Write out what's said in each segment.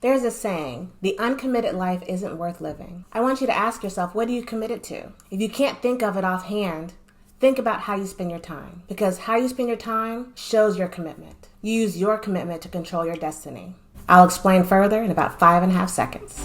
There's a saying, the uncommitted life isn't worth living. I want you to ask yourself, what are you committed to? If you can't think of it offhand, think about how you spend your time. Because how you spend your time shows your commitment. You use your commitment to control your destiny. I'll explain further in about 5.5 seconds.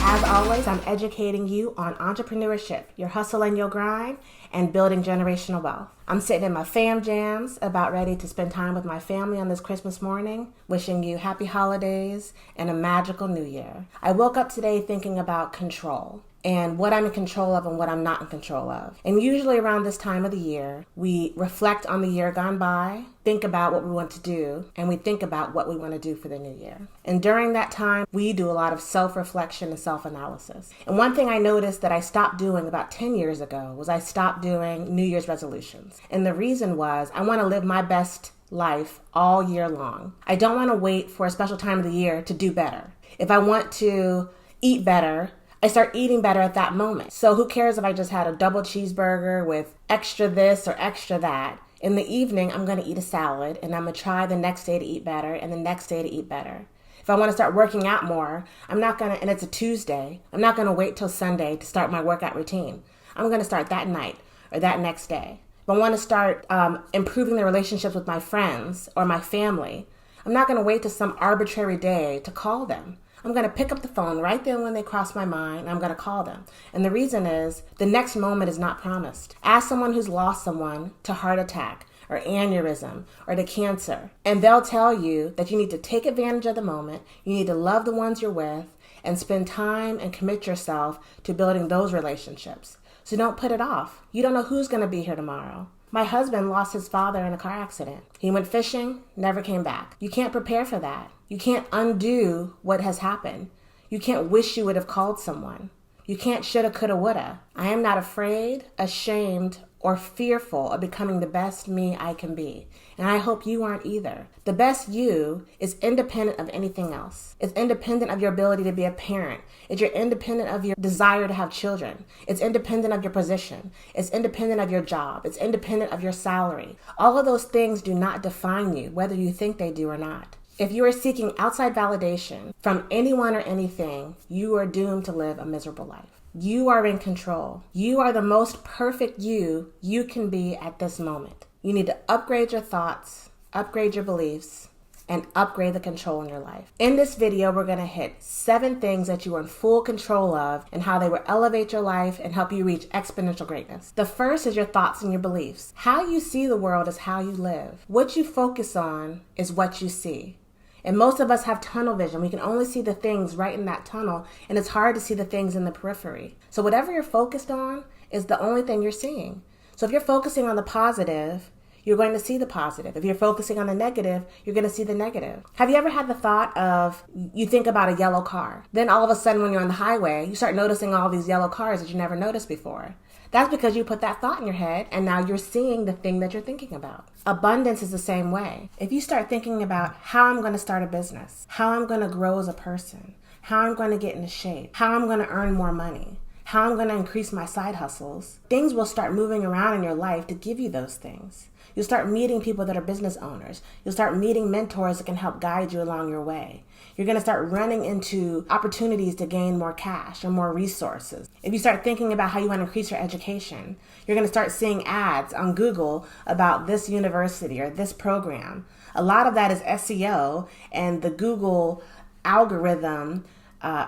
As always, I'm educating you on entrepreneurship, your hustle and your grind, and building generational wealth. I'm sitting in my fam jams, about ready to spend time with my family on this Christmas morning, wishing you happy holidays and a magical new year. I woke up today thinking about control and what I'm in control of and what I'm not in control of. And usually around this time of the year, we reflect on the year gone by, think about what we want to do, and we think about what we want to do for the new year. And during that time, we do a lot of self-reflection and self-analysis. And one thing I noticed that I stopped doing about 10 years ago was I stopped doing New Year's resolutions. And the reason was I want to live my best life all year long. I don't want to wait for a special time of the year to do better. If I want to eat better, I start eating better at that moment. So who cares if I just had a double cheeseburger with extra this or extra that? In the evening, I'm going to eat a salad, and I'm going to try the next day to eat better and the next day to eat better. If I want to start working out more, I'm not going to, and it's a Tuesday, I'm not going to wait till Sunday to start my workout routine. I'm going to start that night or that next day. If I want to start improving the relationships with my friends or my family, I'm not going to wait till some arbitrary day to call them. I'm going to pick up the phone right then when they cross my mind, and I'm going to call them. And the reason is, the next moment is not promised. Ask someone who's lost someone to heart attack or aneurysm or to cancer, and they'll tell you that you need to take advantage of the moment, you need to love the ones you're with, and spend time and commit yourself to building those relationships. So don't put it off. You don't know who's going to be here tomorrow. My husband lost his father in a car accident. He went fishing, never came back. You can't prepare for that. You can't undo what has happened. You can't wish you would have called someone. You can't shoulda, coulda, woulda. I am not afraid, ashamed, or fearful of becoming the best me I can be. And I hope you aren't either. The best you is independent of anything else. It's independent of your ability to be a parent. It's independent of your desire to have children. It's independent of your position. It's independent of your job. It's independent of your salary. All of those things do not define you, whether you think they do or not. If you are seeking outside validation from anyone or anything, you are doomed to live a miserable life. You are in control. You are the most perfect you can be at this moment. You need to upgrade your thoughts, upgrade your beliefs, and upgrade the control in your life. In this video, we're going to hit 7 things that you are in full control of and how they will elevate your life and help you reach exponential greatness. The first is your thoughts and your beliefs. How you see the world is how you live. What you focus on is what you see. And most of us have tunnel vision. We can only see the things right in that tunnel, and it's hard to see the things in the periphery. So whatever you're focused on is the only thing you're seeing. So if you're focusing on the positive, you're going to see the positive. If you're focusing on the negative, you're going to see the negative. Have you ever had the thought of, you think about a yellow car, then all of a sudden when you're on the highway, you start noticing all these yellow cars that you never noticed before? That's because you put that thought in your head, and now you're seeing the thing that you're thinking about. Abundance is the same way. If you start thinking about how I'm going to start a business, how I'm going to grow as a person, how I'm going to get into shape, how I'm going to earn more money, how I'm going to increase my side hustles, things will start moving around in your life to give you those things. You'll start meeting people that are business owners. You'll start meeting mentors that can help guide you along your way. You're going to start running into opportunities to gain more cash or more resources. If you start thinking about how you want to increase your education, you're going to start seeing ads on Google about this university or this program. A lot of that is SEO and the Google algorithm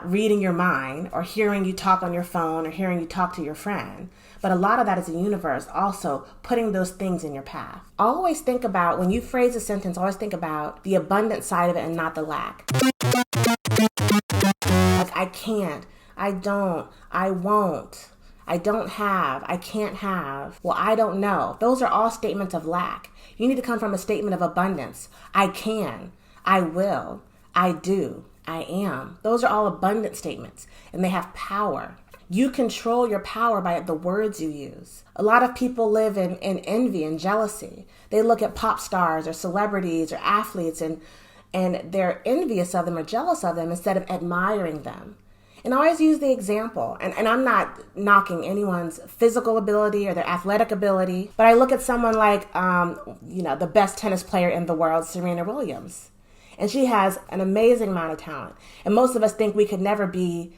reading your mind or hearing you talk on your phone or hearing you talk to your friend. But a lot of that is the universe also putting those things in your path. Always think about, when you phrase a sentence, always think about the abundant side of it and not the lack. Like, I can't, I don't, I won't, I don't have, I can't have, well, I don't know. Those are all statements of lack. You need to come from a statement of abundance. I can, I will, I do, I am. Those are all abundant statements, and they have power. You control your power by the words you use. A lot of people live in envy and jealousy. They look at pop stars or celebrities or athletes and they're envious of them or jealous of them instead of admiring them. And I always use the example, and I'm not knocking anyone's physical ability or their athletic ability, but I look at someone like, the best tennis player in the world, Serena Williams. And she has an amazing amount of talent. And most of us think we could never be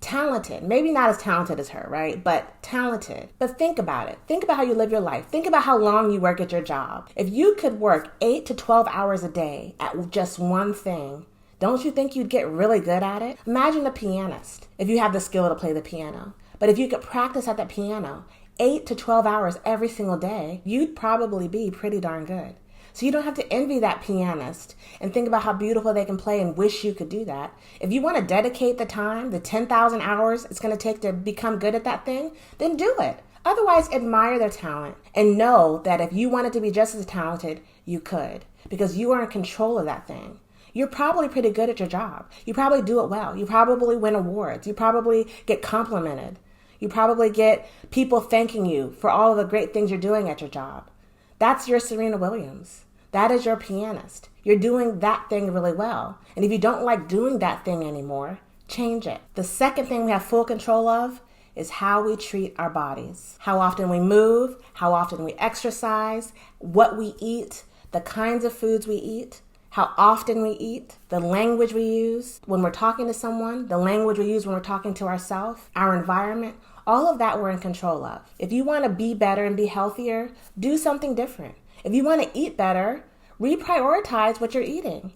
talented. Maybe not as talented as her, right? But talented. But think about it. Think about how you live your life. Think about how long you work at your job. If you could work 8 to 12 hours a day at just one thing, don't you think you'd get really good at it? Imagine a pianist, if you have the skill to play the piano. But if you could practice at that piano 8 to 12 hours every single day, you'd probably be pretty darn good. So you don't have to envy that pianist and think about how beautiful they can play and wish you could do that. If you want to dedicate the time, the 10,000 hours it's going to take to become good at that thing, then do it. Otherwise, admire their talent and know that if you wanted to be just as talented, you could, because you are in control of that thing. You're probably pretty good at your job. You probably do it well. You probably win awards. You probably get complimented. You probably get people thanking you for all of the great things you're doing at your job. That's your Serena Williams. That is your pianist. You're doing that thing really well. And if you don't like doing that thing anymore, change it. The second thing we have full control of is how we treat our bodies. How often we move, how often we exercise, what we eat, the kinds of foods we eat, how often we eat, the language we use when we're talking to someone, the language we use when we're talking to ourselves, our environment. All of that we're in control of. If you want to be better and be healthier, do something different. If you want to eat better, reprioritize what you're eating.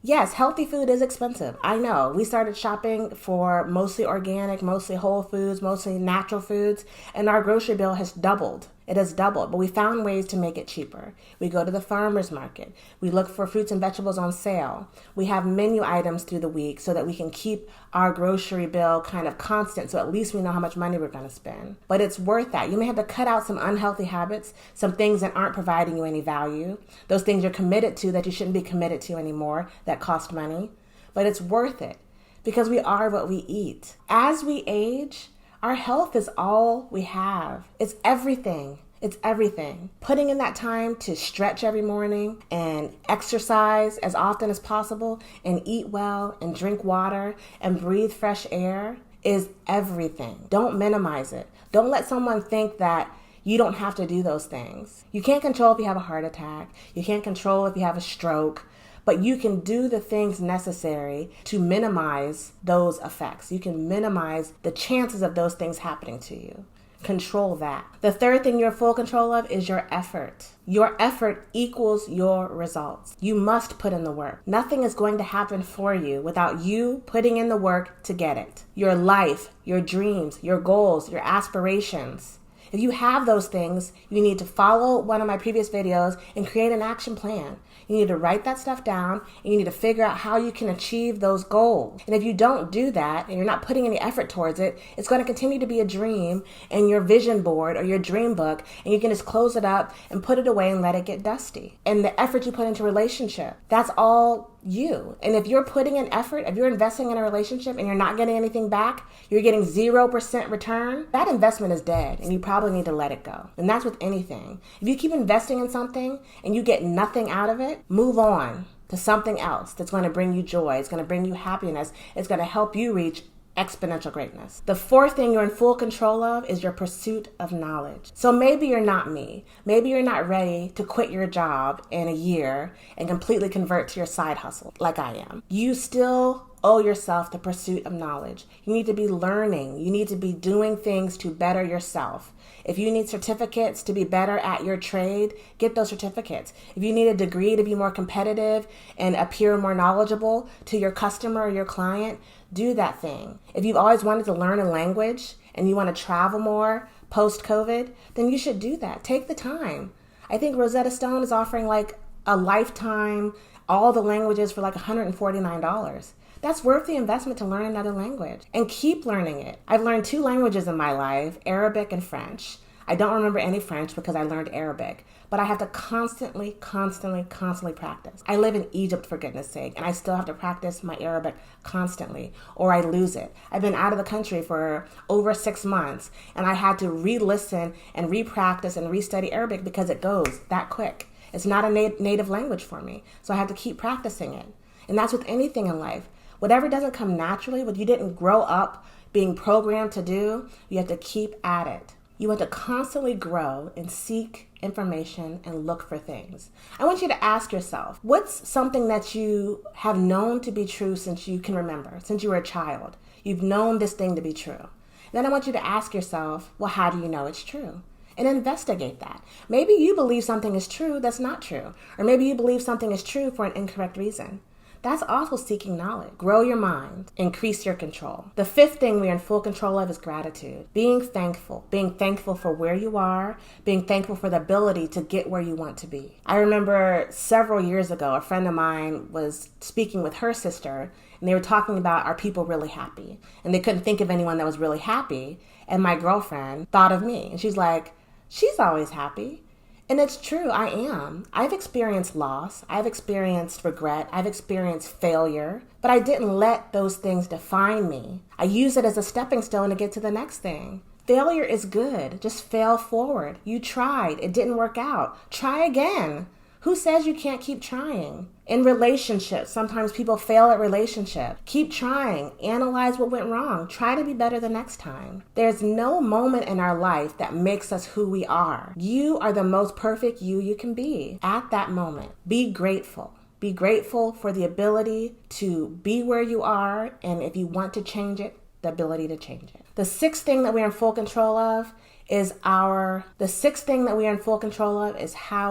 Yes, healthy food is expensive. I know. We started shopping for mostly organic, mostly whole foods, mostly natural foods, and our grocery bill has doubled. It has doubled, but we found ways to make it cheaper. We go to the farmer's market. We look for fruits and vegetables on sale. We have menu items through the week so that we can keep our grocery bill kind of constant, so at least we know how much money we're going to spend. But it's worth that. You may have to cut out some unhealthy habits, some things that aren't providing you any value, those things you're committed to that you shouldn't be committed to anymore that cost money. But it's worth it because we are what we eat. As we age, our health is all we have. It's everything. It's everything. Putting in that time to stretch every morning and exercise as often as possible and eat well and drink water and breathe fresh air is everything. Don't minimize it. Don't let someone think that you don't have to do those things. You can't control if you have a heart attack. You can't control if you have a stroke. But you can do the things necessary to minimize those effects. You can minimize the chances of those things happening to you. Control that. The third thing you're in full control of is your effort. Your effort equals your results. You must put in the work. Nothing is going to happen for you without you putting in the work to get it. Your life, your dreams, your goals, your aspirations. If you have those things, you need to follow one of my previous videos and create an action plan. You need to write that stuff down and you need to figure out how you can achieve those goals. And if you don't do that and you're not putting any effort towards it, it's going to continue to be a dream in your vision board or your dream book, and you can just close it up and put it away and let it get dusty. And the effort you put into a relationship, that's all you. And if you're putting in effort, if you're investing in a relationship and you're not getting anything back, you're getting 0% return, that investment is dead and you probably need to let it go. And that's with anything. If you keep investing in something and you get nothing out of it, move on to something else that's going to bring you joy. It's going to bring you happiness. It's going to help you reach exponential greatness. The fourth thing you're in full control of is your pursuit of knowledge. So maybe you're not me. Maybe you're not ready to quit your job in a year and completely convert to your side hustle like I am. You still owe yourself the pursuit of knowledge. You need to be learning. You need to be doing things to better yourself. If you need certificates to be better at your trade, get those certificates. If you need a degree to be more competitive and appear more knowledgeable to your customer or your client, do that thing. If you've always wanted to learn a language and you want to travel more post-COVID, then you should do that. Take the time. I think Rosetta Stone is offering like a lifetime, all the languages for like $149. That's worth the investment to learn another language and keep learning it. I've learned 2 languages in my life, Arabic and French. I don't remember any French because I learned Arabic, but I have to constantly practice. I live in Egypt, for goodness sake, and I still have to practice my Arabic constantly or I lose it. I've been out of the country for over 6 months and I had to re-listen and re-practice and re-study Arabic because it goes that quick. It's not a native language for me, so I have to keep practicing it. And that's with anything in life. Whatever doesn't come naturally, what you didn't grow up being programmed to do, you have to keep at it. You want to constantly grow and seek information and look for things. I want you to ask yourself, what's something that you have known to be true since you can remember, since you were a child? You've known this thing to be true. Then I want you to ask yourself, well, how do you know it's true? And investigate that. Maybe you believe something is true that's not true. Or maybe you believe something is true for an incorrect reason. That's also seeking knowledge. Grow your mind. Increase your control. The fifth thing we are in full control of is gratitude. Being thankful. Being thankful for where you are. Being thankful for the ability to get where you want to be. I remember several years ago, a friend of mine was speaking with her sister, and they were talking about, are people really happy? And they couldn't think of anyone that was really happy. And my girlfriend thought of me. And she's like, she's always happy. And it's true, I am. I've experienced loss, I've experienced regret, I've experienced failure, but I didn't let those things define me. I use it as a stepping stone to get to the next thing. Failure is good. Just fail forward. You tried, it didn't work out. Try again. Who says you can't keep trying? In relationships, sometimes people fail at relationships. Keep trying. Analyze what went wrong. Try to be better the next time. There's no moment in our life that makes us who we are. You are the most perfect you can be at that moment. Be grateful. Be grateful for the ability to be where you are, and if you want to change it, the ability to change it. The sixth thing that we're in full control of is how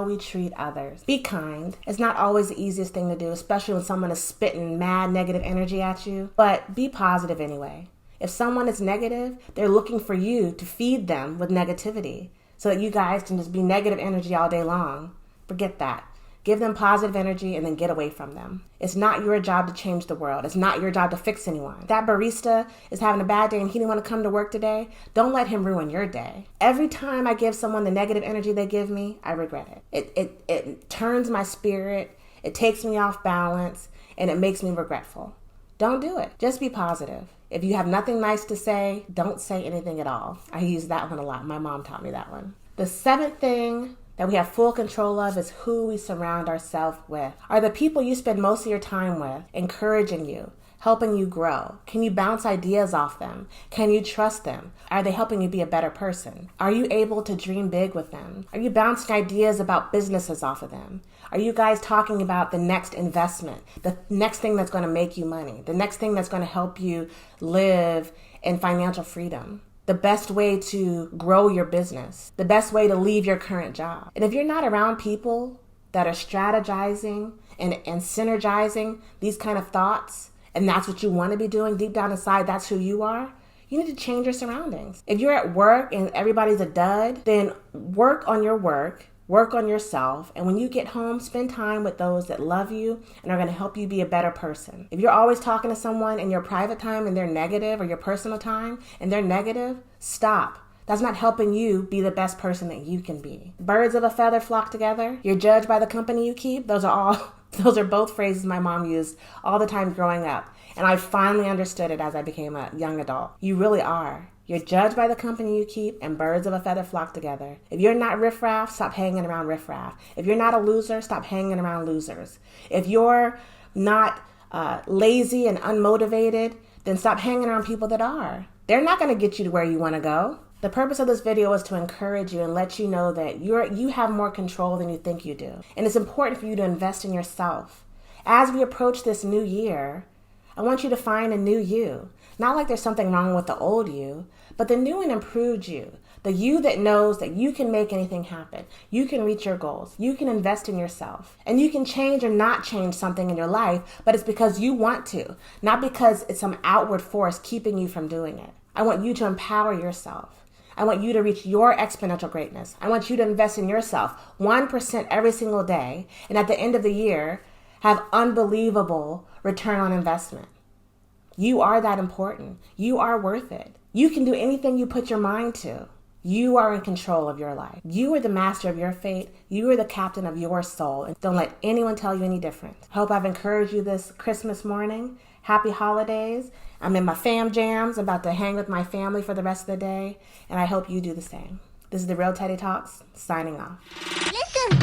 we treat others. Be kind. It's not always the easiest thing to do, especially when someone is spitting mad negative energy at you, but be positive anyway. If someone is negative, they're looking for you to feed them with negativity so that you guys can just be negative energy all day long. Forget that. Give them positive energy and then get away from them. It's not your job to change the world. It's not your job to fix anyone. If that barista is having a bad day and he didn't want to come to work today, don't let him ruin your day. Every time I give someone the negative energy they give me, I regret it. It turns my spirit, it takes me off balance, and it makes me regretful. Don't do it. Just be positive. If you have nothing nice to say, don't say anything at all. I use that one a lot. My mom taught me that one. The seventh thing that we have full control of is who we surround ourselves with. Are the people you spend most of your time with encouraging you, helping you grow? Can you bounce ideas off them? Can you trust them? Are they helping you be a better person? Are you able to dream big with them? Are you bouncing ideas about businesses off of them? Are you guys talking about the next investment, the next thing that's going to make you money, the next thing that's going to help you live in financial freedom? The best way to grow your business, the best way to leave your current job. And if you're not around people that are strategizing and synergizing these kind of thoughts, and that's what you want to be doing deep down inside, that's who you are, you need to change your surroundings. If you're at work and everybody's a dud, then work on your work, work on yourself, and when you get home, spend time with those that love you and are going to help you be a better person. If you're always talking to someone in your private time and they're negative, or your personal time and they're negative, stop. That's not helping you be the best person that you can be. Birds of a feather flock together. You're judged by the company you keep. Those are both phrases my mom used all the time growing up. And I finally understood it as I became a young adult. You really are. You're judged by the company you keep, and birds of a feather flock together. If you're not riffraff, stop hanging around riffraff. If you're not a loser, stop hanging around losers. If you're not lazy and unmotivated, then stop hanging around people that are. They're not going to get you to where you want to go. The purpose of this video is to encourage you and let you know that you have more control than you think you do. And it's important for you to invest in yourself. As we approach this new year, I want you to find a new you. Not like there's something wrong with the old you, but the new and improved you. The you that knows that you can make anything happen. You can reach your goals. You can invest in yourself. And you can change or not change something in your life, but it's because you want to, not because it's some outward force keeping you from doing it. I want you to empower yourself. I want you to reach your exponential greatness. I want you to invest in yourself 1% every single day, and at the end of the year, have unbelievable return on investment. You are that important. You are worth it. You can do anything you put your mind to. You are in control of your life. You are the master of your fate. You are the captain of your soul. And don't let anyone tell you any different. Hope I've encouraged you this Christmas morning. Happy holidays. I'm in my fam jams, about to hang with my family for the rest of the day. And I hope you do the same. This is the Real Teddy Talks, signing off. Listen.